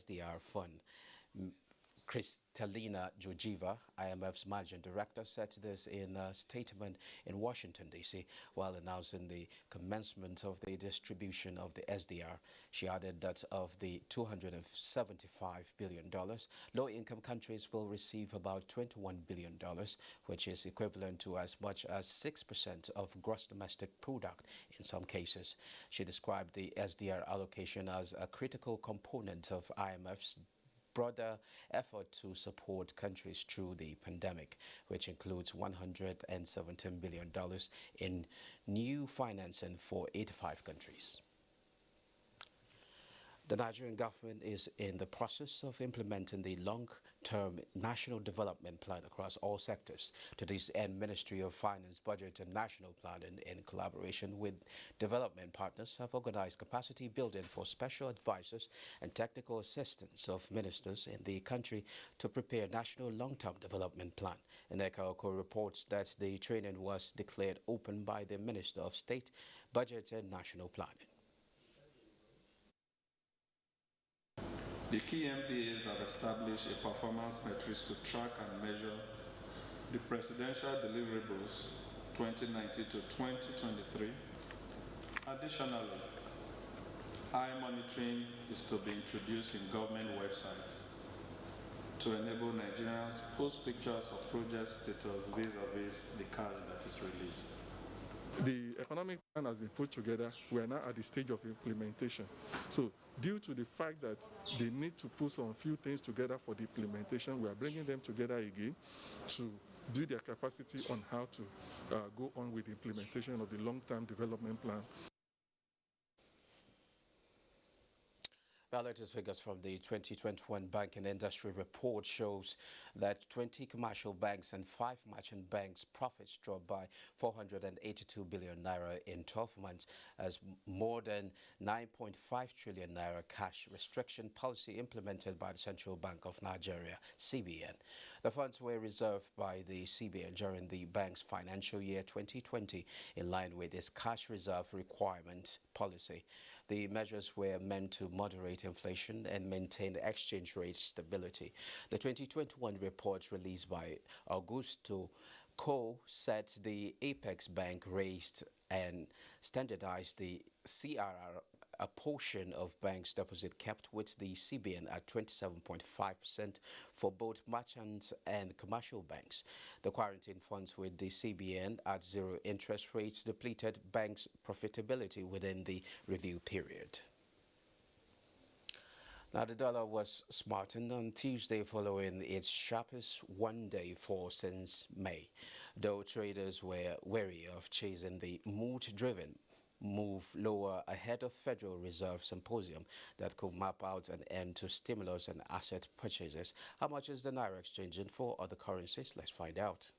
SDR fund. Kristalina Georgieva, IMF's managing director, said this in a statement in Washington, D.C., while announcing the commencement of the distribution of the SDR. She added that of the $275 billion, low-income countries will receive about $21 billion, which is equivalent to as much as 6% of gross domestic product in some cases. She described the SDR allocation as a critical component of IMF's broader effort to support countries through the pandemic, which includes $117 billion in new financing for 85 countries. The Nigerian government is in the process of implementing the long-term national development plan across all sectors. To this end, Ministry of Finance, Budget and National Planning, in collaboration with development partners, have organized capacity building for special advisors and technical assistants of ministers in the country to prepare national long-term development plan. NTA reports that the training was declared open by the Minister of State, Budget and National Planning. The key NTAs have established a performance matrix to track and measure the presidential deliverables 2019 to 2023. Additionally, eye monitoring is to be introduced in government websites to enable Nigerians to post pictures of project status vis-a-vis the cash that is released. The economic plan has been put together. We are now at the stage of implementation. So due to the fact that they need to put some few things together for the implementation, we are bringing them together again to build their capacity on how to go on with the implementation of the long-term development plan. The latest figures from the 2021 Banking Industry Report shows that 20 commercial banks and 5 merchant banks' profits dropped by 482 billion naira in 12 months as more than 9.5 trillion naira cash restriction policy implemented by the Central Bank of Nigeria, CBN. The funds were reserved by the CBN during the bank's financial year 2020 in line with its cash reserve requirement policy. The measures were meant to moderate inflation and maintain exchange rate stability. The 2021 report released by Augusto Co said the Apex Bank raised and standardized the CRR, a portion of banks' deposit kept with the CBN at 27.5% for both merchant and commercial banks. The quarantine funds with the CBN at zero interest rates depleted banks' profitability within the review period. Now, the dollar was smartened on Tuesday following its sharpest one-day fall since May, though traders were wary of chasing the mood-driven move lower ahead of Federal Reserve Symposium that could map out an end to stimulus and asset purchases. How much is the Naira exchanging for other currencies? Let's find out.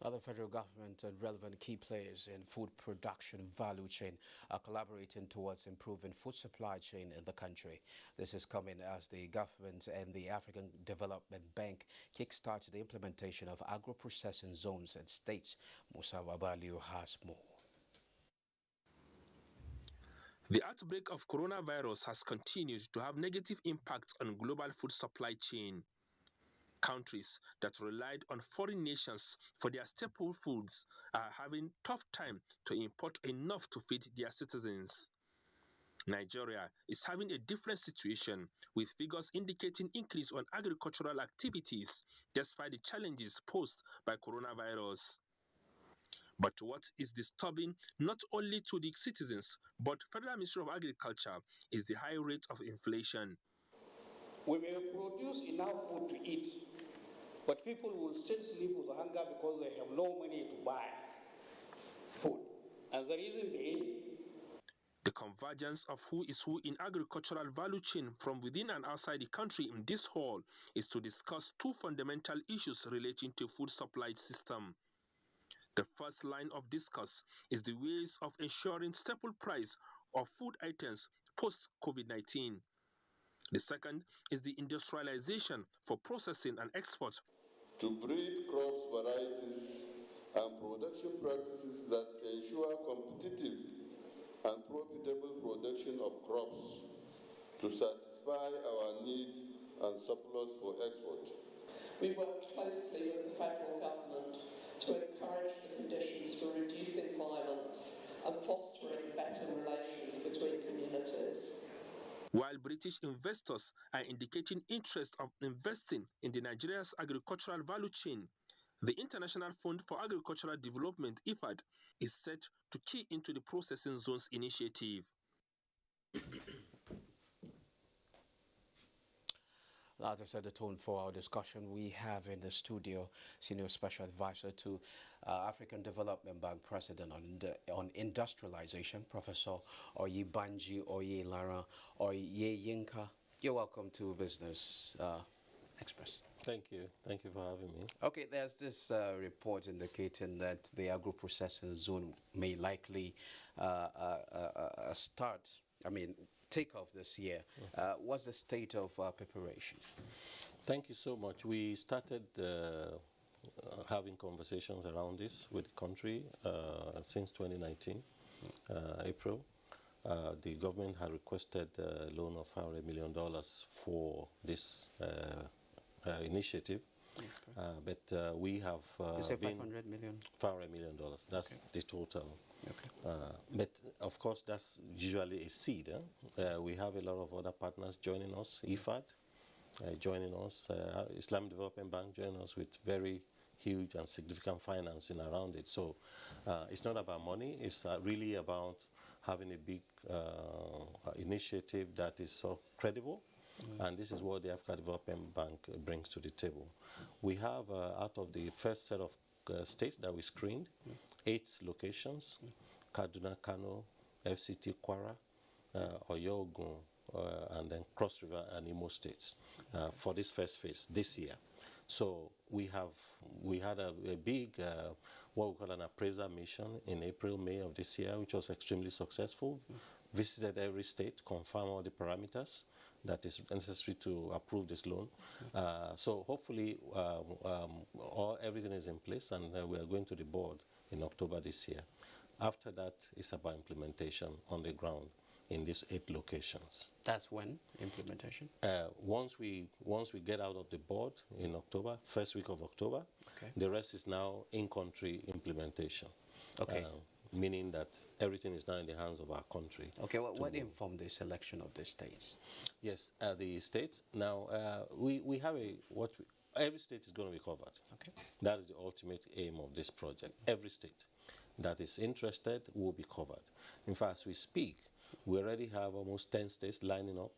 Other federal government and relevant key players in food production value chain are collaborating towards improving food supply chain in the country. This is coming as the government and the African Development Bank kickstarted the implementation of agro-processing zones and states. Musa Wabaliu has more. The outbreak of coronavirus has continued to have negative impacts on global food supply chain. Countries that relied on foreign nations for their staple foods are having tough time to import enough to feed their citizens. Nigeria is having a different situation, with figures indicating increase on agricultural activities despite the challenges posed by coronavirus. But what is disturbing not only to the citizens but Federal Ministry of Agriculture is the high rate of inflation. We may produce enough food to eat, But people will still sleep with hunger because they have no money to buy food. And the reason being, the convergence of who is who in agricultural value chain from within and outside the country in this hall is to discuss two fundamental issues relating to food supply system. The first line of discourse is the ways of ensuring staple price of food items post-COVID-19. The second is the industrialization for processing and export. To breed crops varieties and production practices that ensure competitive and profitable production of crops to satisfy our needs and surplus for export. We worked closely with the federal government to encourage the conditions for reducing violence and fostering better relations between communities. While British investors are indicating interest of investing in the Nigeria's agricultural value chain, the International Fund for Agricultural Development, IFAD, is set to key into the processing zones initiative. That is the tone for our discussion. We have in the studio Senior Special Advisor to African Development Bank President on Industrialization, Professor Oyebanji Oyelara Oyeyinka. You're welcome to Business Express. Thank you. Thank you for having me. Okay, there's this report indicating that the agro-processing zone may likely take off this year. What's the state of preparation? Thank you so much. We started having conversations around this with the country since 2019, April. The government had requested a loan of $500 million for this initiative. Okay. But we have you say $500 million? $500 million. That's the total. Okay. But of course, that's usually a seed. We have a lot of other partners joining us. IFAD joining us, Islamic Development Bank joining us with very huge and significant financing around it. So it's not about money. It's really about having a big initiative that is so credible. And this is what the African Development Bank brings to the table. We have, out of the first set of states that we screened, 8 locations, Kaduna, Kano, FCT, Kwara, Oyo, Ogun, and then Cross River and Imo states for this first phase this year. So we had a big, what we call an appraiser mission in April, May of this year, which was extremely successful. Visited every state, confirmed all the parameters that is necessary to approve this loan. So hopefully everything is in place, and we are going to the board in October this year. After that, it's about implementation on the ground in these 8 locations. That's when implementation? Once we get out of the board in October, first week of October, okay. The rest is now in-country implementation. Okay. Meaning that everything is now in the hands of our country. Okay, what informed the selection of the states? Yes, the states. Now, we have every state is going to be covered. Okay. That is the ultimate aim of this project. Every state that is interested will be covered. In fact, as we speak, we already have almost 10 states lining up.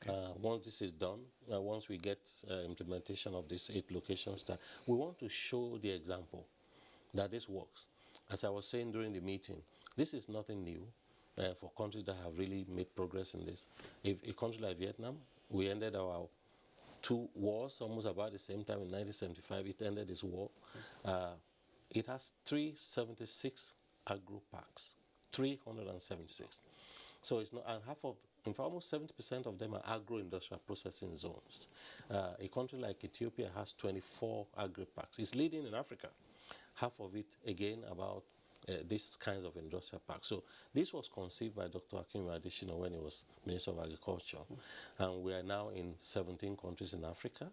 Okay. Once this is done, once we get implementation of these 8 locations, we want to show the example that this works. As I was saying during the meeting, this is nothing new for countries that have really made progress in this. If a country like Vietnam, we ended our 2 wars almost about the same time in 1975, it ended this war. It has 376 agro parks, 376. So it's not, and in fact, almost 70% of them are agro-industrial processing zones. A country like Ethiopia has 24 agri parks. It's leading in Africa. Half of it, again, about these kinds of industrial parks. So this was conceived by Dr. Akim Adesina when he was Minister of Agriculture. And we are now in 17 countries in Africa.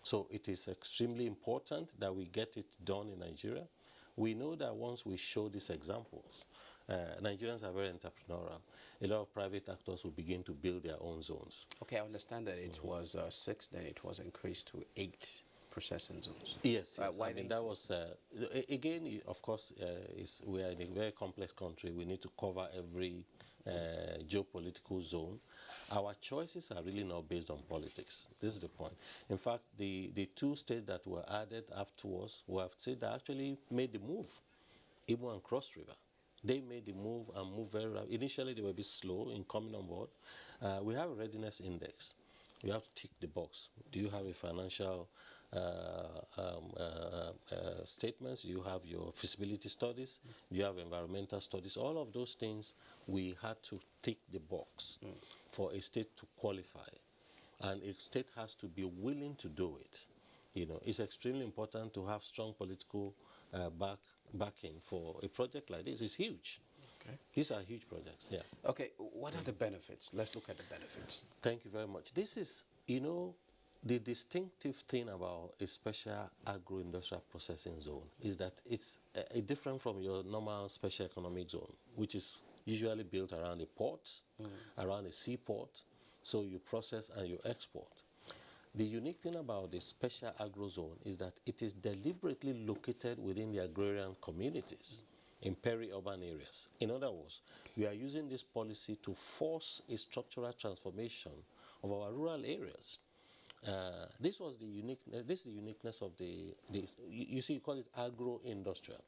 So it is extremely important that we get it done in Nigeria. We know that once we show these examples, Nigerians are very entrepreneurial. A lot of private actors will begin to build their own zones. Okay, I understand that it was 6, then it was increased to 8 processing zones. Yes, yes. I mean, that was, again, of course, we are in a very complex country. We need to cover every geopolitical zone, our choices are really not based on politics. This is the point. In fact, the two states that were added afterwards were states that actually made the move, Imo and Cross River. They made the move and moved very rapidly. Initially, they were a bit slow in coming on board. We have a readiness index. You have to tick the box. Do you have a financial statements? Do you have your feasibility studies? Do you have environmental studies? All of those things, we had to tick the box for a state to qualify. And a state has to be willing to do it. You know, it's extremely important to have strong political backing for a project like this. It's huge. Okay. These are huge projects, yeah. Okay, what are the benefits? Let's look at the benefits. Thank you very much. This is, you know, the distinctive thing about a special agro-industrial processing zone is that it's different from your normal special economic zone, which is usually built around a port, around a seaport, so you process and you export. The unique thing about the special agro zone is that it is deliberately located within the agrarian communities in peri-urban areas. In other words, we are using this policy to force a structural transformation of our rural areas. This is the uniqueness of you see, you call it agro-industrial.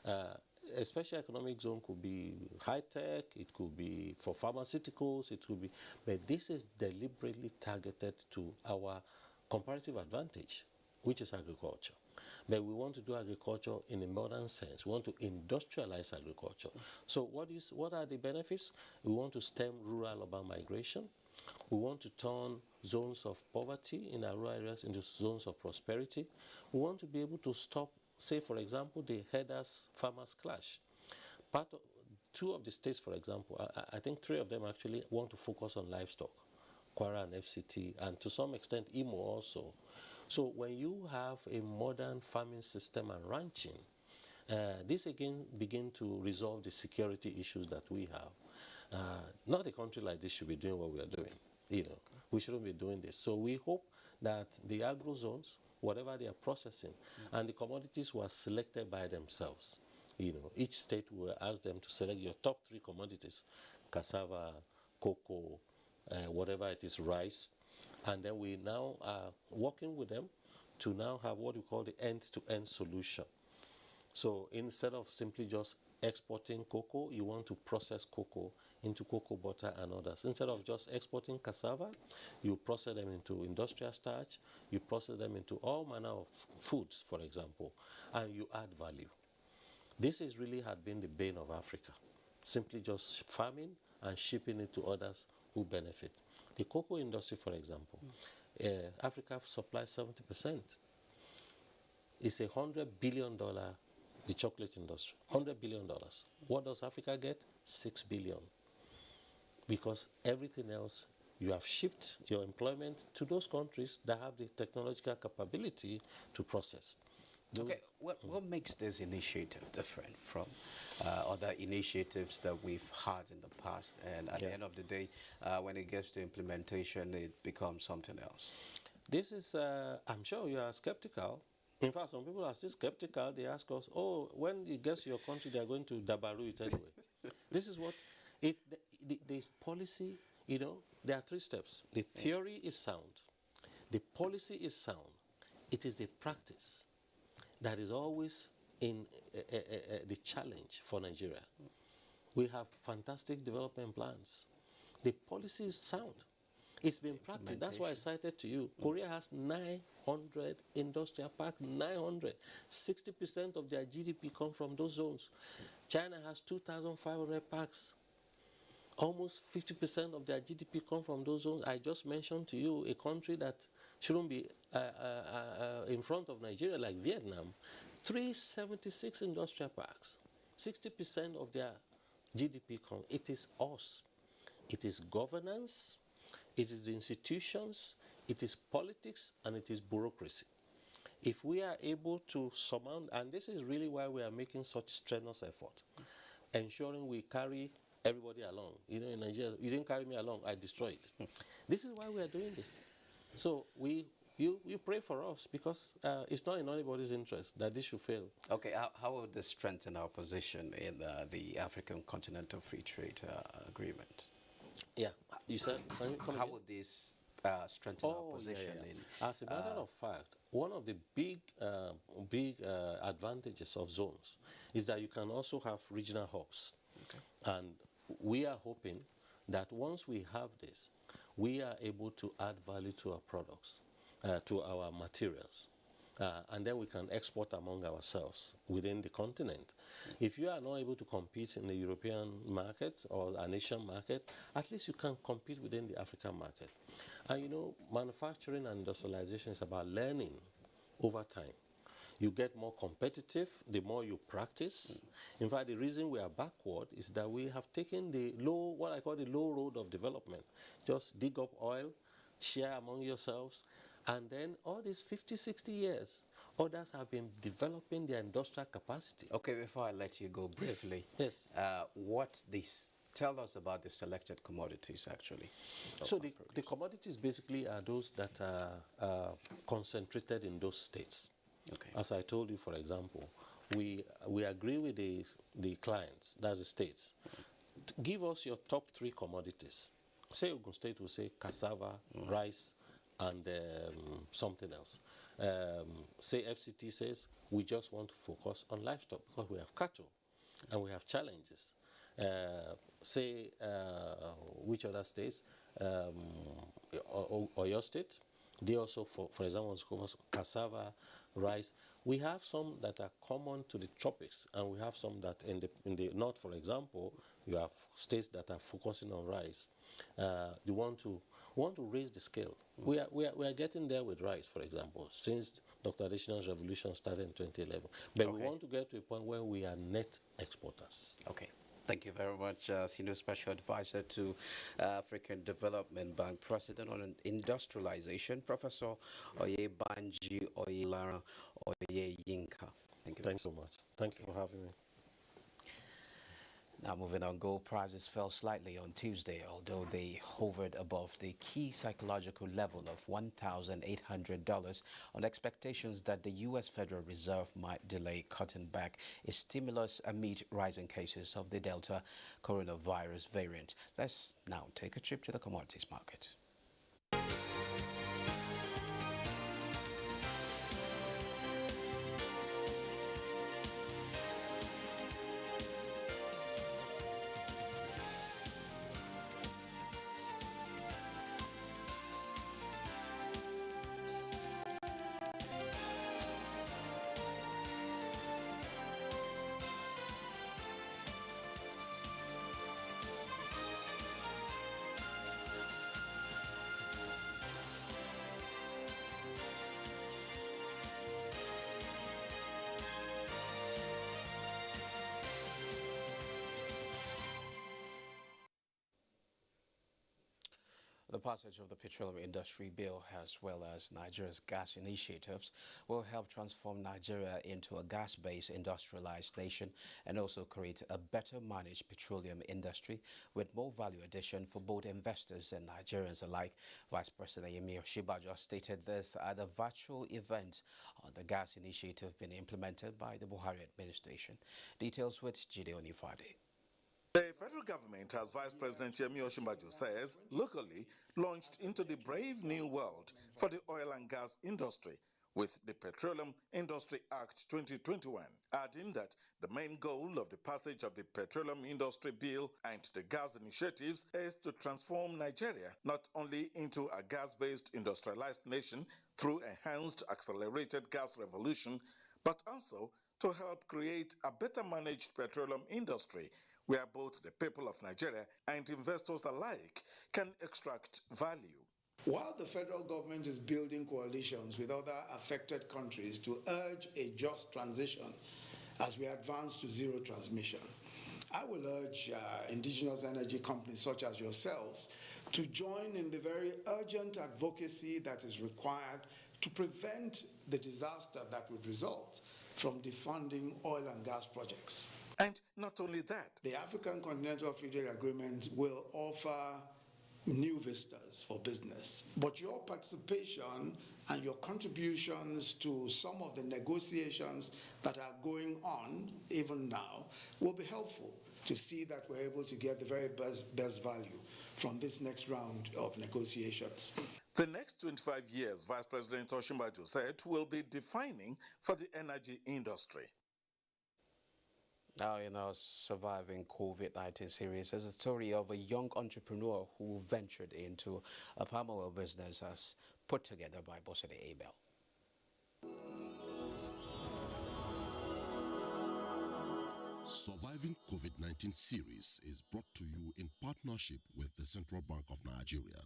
A special economic zone could be high-tech, it could be for pharmaceuticals, it could be, but this is deliberately targeted to our comparative advantage, which is agriculture. But we want to do agriculture in a modern sense. We want to industrialize agriculture. So what are the benefits? We want to stem rural-urban migration. We want to turn zones of poverty in our rural areas into zones of prosperity. We want to be able to stop, say, for example, the herders-farmers clash. Two of the states, for example, I think three of them actually want to focus on livestock, Kwara and FCT, and to some extent Imo also. So when you have a modern farming system and ranching, this again begin to resolve the security issues that we have. Not a country like this should be doing what we are doing. You know, we shouldn't be doing this. So we hope that the agro zones, whatever they are processing, and the commodities were selected by themselves. You know, each state will ask them to select your top 3 commodities: cassava, cocoa, whatever it is, rice. And then we now are working with them to now have what we call the end-to-end solution. So instead of simply just exporting cocoa, you want to process cocoa into cocoa butter and others. Instead of just exporting cassava, you process them into industrial starch, you process them into all manner of foods, for example, and you add value. This is really had been the bane of Africa, simply just farming and shipping it to others who benefit. The cocoa industry, for example, Africa supplies 70%. It's $100 billion, the chocolate industry, $100 billion. What does Africa get? $6 billion. Because everything else, you have shipped your employment to those countries that have the technological capability to process. Okay, what makes this initiative different from other initiatives that we've had in the past? And at the end of the day, when it gets to implementation, it becomes something else. This is, I'm sure you are skeptical. In fact, some people are still skeptical. They ask us, oh, when it gets to your country, they are going to dabaru it anyway. This is what, the policy, you know, there are 3 steps. The theory is sound. The policy is sound. It is the practice that is always in the challenge for Nigeria. We have fantastic development plans. The policy is sound. It's been practiced. That's why I cited to you. Korea has 900 industrial parks, 900. 60% of their GDP come from those zones. China has 2,500 parks. Almost 50% of their GDP come from those zones. I just mentioned to you a country that shouldn't be in front of Nigeria, like Vietnam. 376 industrial parks. 60% of their GDP come. It is us. It is governance. It is the institutions. It is politics, and it is bureaucracy. If we are able to surmount, and this is really why we are making such strenuous effort, ensuring we carry everybody along. You know, in Nigeria, you didn't carry me along, I destroyed it. This is why we are doing this. So we you pray for us, because it's not in anybody's interest that this should fail. Okay, how will this strengthen our position in the African Continental Free Trade Agreement? Yeah, you said, can you come How again? would this strengthen our position in... As a matter of fact, one of the big advantages of zones is that you can also have regional hubs. Okay. And we are hoping that once we have this, we are able to add value to our products, to our materials, and then we can export among ourselves within the continent. If you are not able to compete in the European market or an Asian market, at least you can compete within the African market. And you know, manufacturing and industrialization is about learning over time. You get more competitive the more you practice. In fact, the reason we are backward is that we have taken the low, what I call the low road of development. Just dig up oil, share among yourselves, and then all these 50, 60 years, others have been developing their industrial capacity. Okay, before I let you go briefly, yes. Tell us about the selected commodities, actually. So the commodities basically are those that are concentrated in those states. Okay. As I told you, for example, we agree with the clients, that's the states. Give us your top 3 commodities. Say Ogun State will say cassava, rice, and something else. Say FCT says we just want to focus on livestock because we have cattle and we have challenges. Say which other states? Oyo State, they also, for example, focus cassava, rice. We have some that are common to the tropics, and we have some that in the north, for example, you have states that are focusing on rice. You want to raise the scale. We are getting there with rice, for example, since Dr. Adesina's revolution started in 2011. But we want to get to a point where we are net exporters. Okay. Thank you very much, Senior Special Advisor to African Development Bank, President on Industrialization, Professor Oyebanji Oyelara Oyeyinka. Thank you. Thanks so much. Thank you for having me. Now moving on, gold prices fell slightly on Tuesday, although they hovered above the key psychological level of $1,800 on expectations that the U.S. Federal Reserve might delay cutting back its stimulus amid rising cases of the Delta coronavirus variant. Let's now take a trip to the commodities market. The passage of the Petroleum Industry Bill, as well as Nigeria's gas initiatives, will help transform Nigeria into a gas-based industrialized nation and also create a better managed petroleum industry with more value addition for both investors and Nigerians alike. Vice President Yemi Osinbajo stated this at a virtual event on the gas initiative being implemented by the Buhari administration. Details with Jide Onifade. The federal government, as Vice President Yemi Osinbajo says, locally launched into the brave new world for the oil and gas industry with the Petroleum Industry Act 2021, adding that the main goal of the passage of the Petroleum Industry Bill and the gas initiatives is to transform Nigeria not only into a gas-based industrialized nation through enhanced accelerated gas revolution, but also to help create a better managed petroleum industry where both the people of Nigeria and investors alike can extract value. While the federal government is building coalitions with other affected countries to urge a just transition as we advance to zero transmission, I will urge indigenous energy companies such as yourselves to join in the very urgent advocacy that is required to prevent the disaster that would result from defunding oil and gas projects. And not only that, the African Continental Free Trade Agreement will offer new vistas for business, but your participation and your contributions to some of the negotiations that are going on even now will be helpful to see that we're able to get the very best value from this next round of negotiations. The next 25 years, Vice President Osinbajo said, will be defining for the energy industry. Now, surviving COVID-19 series is a story of a young entrepreneur who ventured into a palm oil business as put together by Bosede Abel. Surviving COVID-19 series is brought to you in partnership with the Central Bank of Nigeria.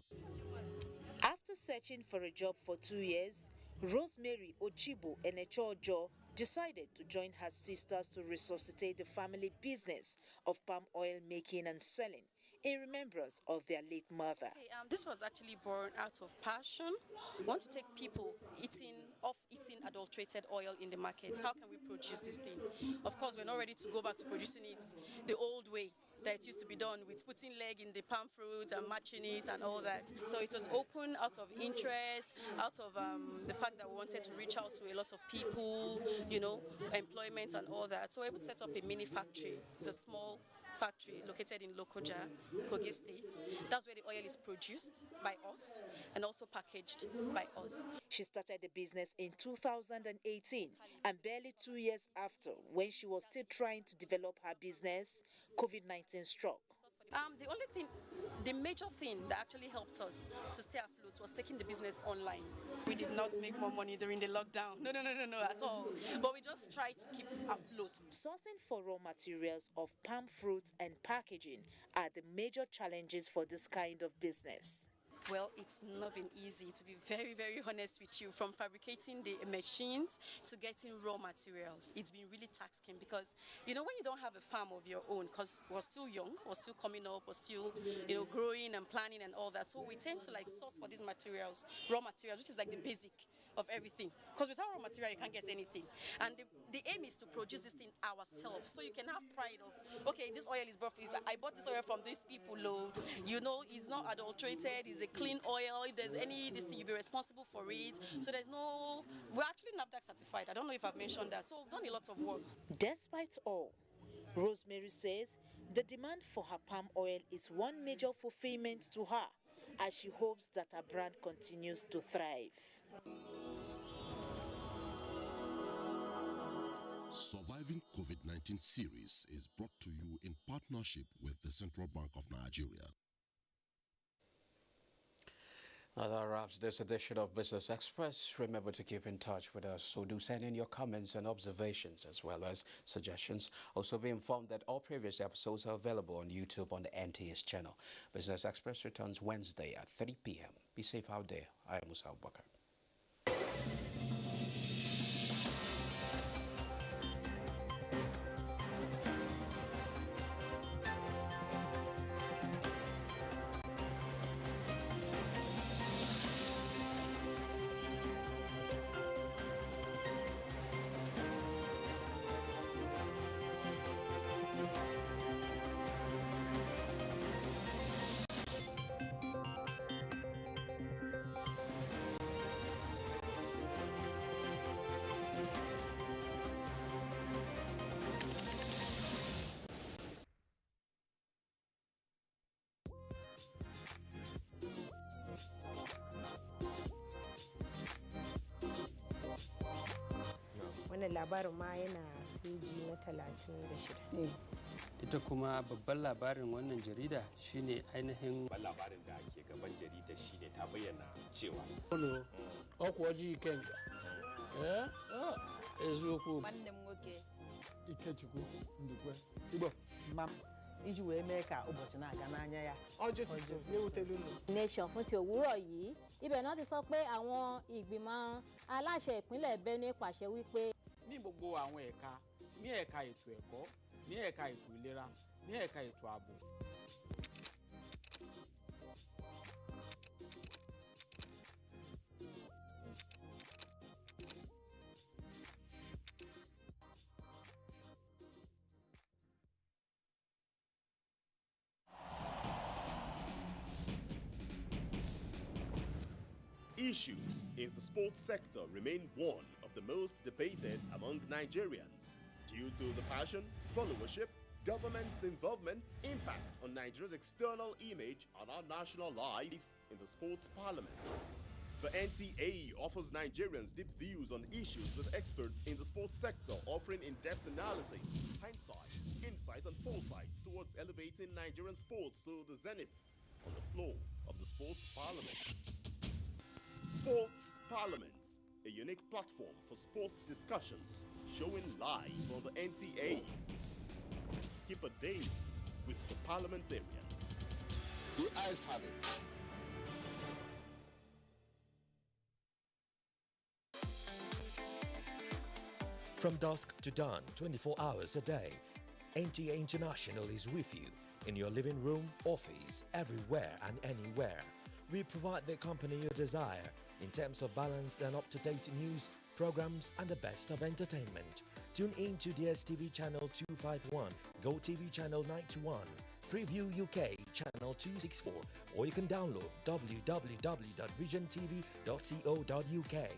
After searching for a job for 2 years, Rosemary Ochibo Enechojo decided to join her sisters to resuscitate the family business of palm oil making and selling in remembrance of their late mother. This was actually born out of passion. We want to take people off eating adulterated oil in the market. How can we produce this thing? Of course, we're not ready to go back to producing it the old way that it used to be done, with putting leg in the palm fruit and matching it and all that. So it was open out of interest, out of the fact that we wanted to reach out to a lot of people, employment and all that. So we're able to set up a mini factory. It's a small factory located in Lokoja, Kogi State. That's where the oil is produced by us and also packaged by us. She started the business in 2018, and barely 2 years after, when she was still trying to develop her business, COVID-19 struck. The major thing that actually helped us to stay afloat was taking the business online. We did not make more money during the lockdown. No, at all. But we just tried to keep afloat. Sourcing for raw materials of palm fruits and packaging are the major challenges for this kind of business. Well, it's not been easy, to be very, very honest with you. From fabricating the machines to getting raw materials, it's been really taxing because, when you don't have a farm of your own, because we're still young, we're still coming up, we're still, growing and planning and all that. So we tend to source for these materials, raw materials, which is like the basic of everything. Because without raw material, you can't get anything. And the aim is to produce this thing ourselves. So you can have pride of, okay, this oil is perfect. I bought this oil from these people, it's not adulterated, it's a clean oil. If there's this thing, you'll be responsible for it. So we're actually NAFDAC certified. I don't know if I've mentioned that. So we've done a lot of work. Despite all, Rosemary says the demand for her palm oil is one major fulfillment to her, as she hopes that her brand continues to thrive. Surviving COVID-19 series is brought to you in partnership with the Central Bank of Nigeria. That wraps this edition of Business Express. Remember to keep in touch with us, so do send in your comments and observations as well as suggestions. Also be informed that all previous episodes are available on YouTube on the NTA's channel. Business Express returns Wednesday at 3 p.m. Be safe out there. I am Musa Abubakar. wannan labarin ma yana peji na 36. Ita kuma babban labarin wannan jarida shine ainihin labarin da ke gaban jarida shine ta bayyana cewa ọkwa ọjị Ikenga eziokwu nwanne m nwoke Ikechukwu Ndukwe Igbo mam iji wee mee ka ụbọchị na-aga n'anya ya nation fún ti òwúrọ̀ yìí ibẹ̀ náà ti sọ pé àwọn ìgbìmọ̀ aláṣẹ ìpínlẹ̀ Benue pàṣẹ wípé ní gbogbo àwọn ẹ̀ka, ní ẹ̀ka ètò ẹ̀kọ́, ní ẹ̀ka ètò ìlera, ní ẹ̀ka ètò ààbò. issues in the sports sector remain one of the most debated among Nigerians due to the passion, followership, government involvement, impact on Nigeria's external image and our national life in the sports parliament. The NTA offers Nigerians deep views on issues with experts in the sports sector, offering in-depth analysis, hindsight, insight and foresight towards elevating Nigerian sports to the zenith on the floor of the sports parliament. Sports Parliament, a unique platform for sports discussions, showing live on the NTA. Keep a date with the parliamentarians. The eyes have it. From dusk to dawn, 24 hours a day, NTA International is with you in your living room, office, everywhere and anywhere. We provide the company you desire in terms of balanced and up-to-date news, programs and the best of entertainment. Tune in to DSTV channel 251, GoTV channel 91, Freeview UK channel 264, or you can download www.visiontv.co.uk.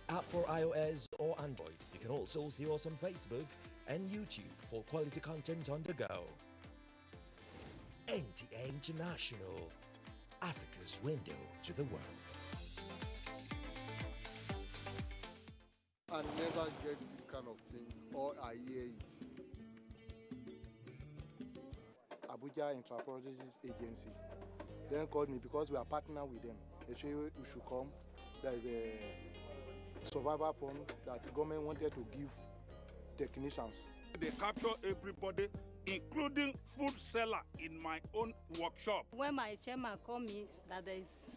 App for iOS or Android. You can also see us on Facebook and YouTube for quality content on the go. NTA International, Africa's window to the world. I never get this kind of thing, or I hear it. Abuja Intra-Producers Agency then called me because we are partner with them. They say we should come. There is a survivor fund that the government wanted to give technicians. They capture everybody, including food seller in my own workshop. When my chairman called me that there is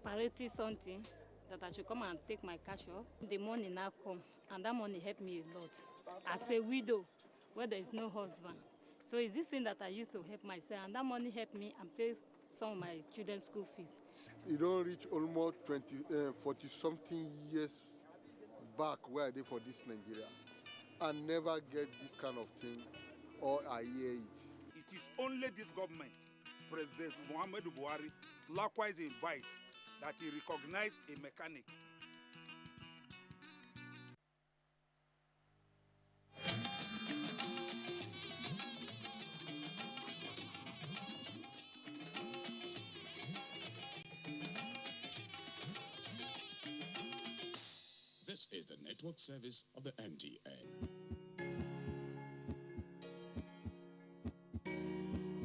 parity something, that I should come and take my cash off, the money now come, and that money helped me a lot. As a widow, where there is no husband. So it's this thing that I used to help myself, and that money helped me and pay some of my children's school fees. You don't reach almost 40-something years back where I did for this Nigeria. I never get this kind of thing, or I hear it. It is only this government, President Muhammadu Buhari, likewise in Vice, that he recognized a mechanic. This is the network service of the NTA.